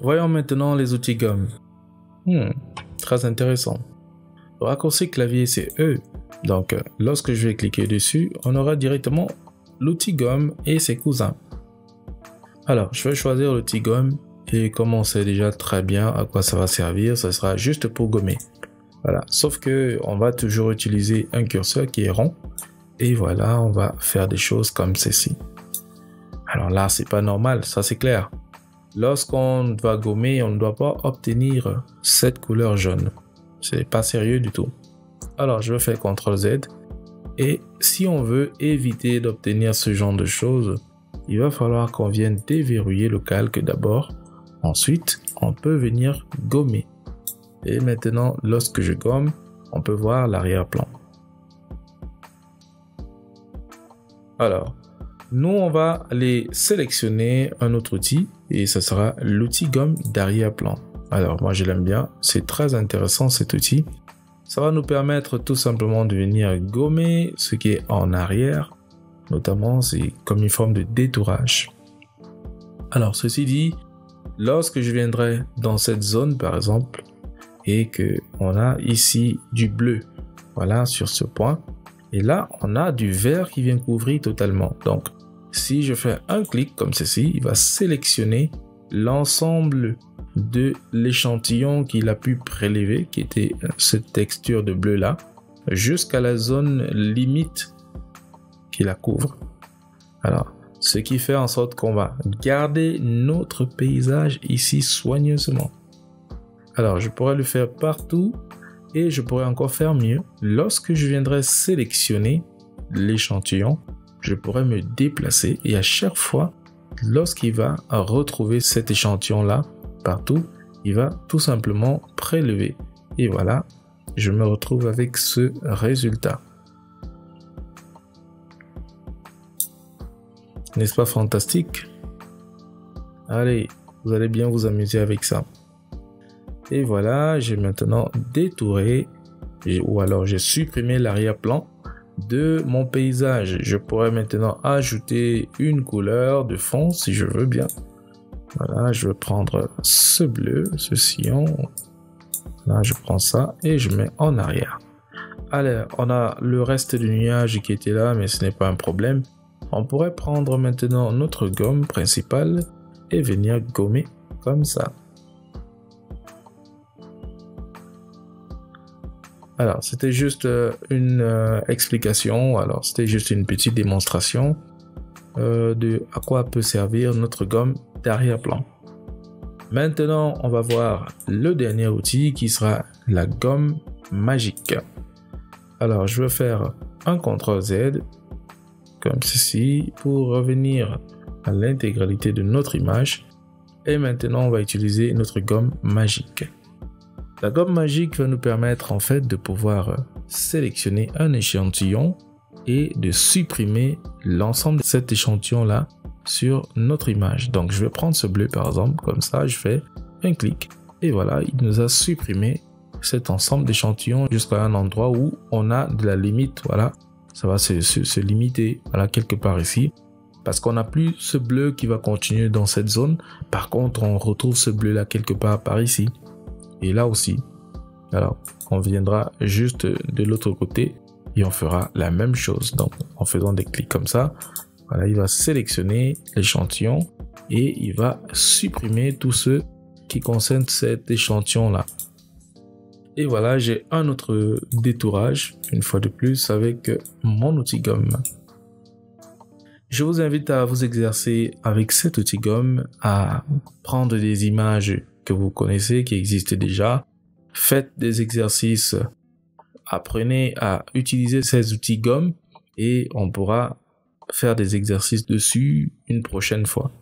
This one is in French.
Voyons maintenant les outils gomme. Très intéressant. Le raccourci clavier c'est E. Donc lorsque je vais cliquer dessus, on aura directement l'outil gomme et ses cousins. Alors je vais choisir l'outil gomme et comme on sait déjà très bien à quoi ça va servir, ça sera juste pour gommer. Voilà, sauf que on va toujours utiliser un curseur qui est rond et voilà, on va faire des choses comme ceci. Alors là, c'est pas normal, ça c'est clair. Lorsqu'on va gommer, on ne doit pas obtenir cette couleur jaune. C'est pas sérieux du tout. Alors, je vais faire CTRL Z. Et si on veut éviter d'obtenir ce genre de choses, il va falloir qu'on vienne déverrouiller le calque d'abord. Ensuite, on peut venir gommer. Et maintenant, lorsque je gomme, on peut voir l'arrière-plan. Alors, nous, on va aller sélectionner un autre outil et ce sera l'outil gomme d'arrière-plan. Alors, moi, je l'aime bien. C'est très intéressant cet outil. Ça va nous permettre tout simplement de venir gommer ce qui est en arrière. Notamment, c'est comme une forme de détourage. Alors, ceci dit, lorsque je viendrai dans cette zone, par exemple, et que on a ici du bleu, voilà, sur ce point. Et là, on a du vert qui vient couvrir totalement. Donc, si je fais un clic comme ceci, il va sélectionner l'ensemble de l'échantillon qu'il a pu prélever, qui était cette texture de bleu là, jusqu'à la zone limite qui la couvre. Alors, ce qui fait en sorte qu'on va garder notre paysage ici soigneusement. Alors, je pourrais le faire partout et je pourrais encore faire mieux. Lorsque je viendrai sélectionner l'échantillon, je pourrais me déplacer et à chaque fois, lorsqu'il va retrouver cet échantillon-là partout, il va tout simplement prélever. Et voilà, je me retrouve avec ce résultat. N'est-ce pas fantastique? Allez, vous allez bien vous amuser avec ça. Et voilà, j'ai maintenant détouré ou alors j'ai supprimé l'arrière-plan de mon paysage. Je pourrais maintenant ajouter une couleur de fond si je veux bien. Voilà, je vais prendre ce bleu, ce sillon. Là, je prends ça et je mets en arrière. Allez, on a le reste du nuage qui était là, mais ce n'est pas un problème. On pourrait prendre maintenant notre gomme principale et venir gommer comme ça. Alors, c'était juste une explication, alors c'était juste une petite démonstration de à quoi peut servir notre gomme d'arrière-plan. Maintenant, on va voir le dernier outil qui sera la gomme magique. Alors, je vais faire un CTRL Z comme ceci pour revenir à l'intégralité de notre image. Et maintenant, on va utiliser notre gomme magique. La gomme magique va nous permettre en fait de pouvoir sélectionner un échantillon et de supprimer l'ensemble de cet échantillon là sur notre image. Donc je vais prendre ce bleu par exemple, comme ça je fais un clic et voilà, il nous a supprimé cet ensemble d'échantillons jusqu'à un endroit où on a de la limite. Voilà, ça va se limiter, voilà, quelque part ici, parce qu'on n'a plus ce bleu qui va continuer dans cette zone. Par contre, on retrouve ce bleu là quelque part par ici. Et là aussi. Alors, on viendra juste de l'autre côté et on fera la même chose. Donc, en faisant des clics comme ça, voilà, il va sélectionner l'échantillon et il va supprimer tout ce qui concerne cet échantillon-là. Et voilà, j'ai un autre détourage, une fois de plus, avec mon outil gomme. Je vous invite à vous exercer avec cet outil gomme, à prendre des images que vous connaissez, qui existent déjà. Faites des exercices, apprenez à utiliser ces outils gomme et on pourra faire des exercices dessus une prochaine fois.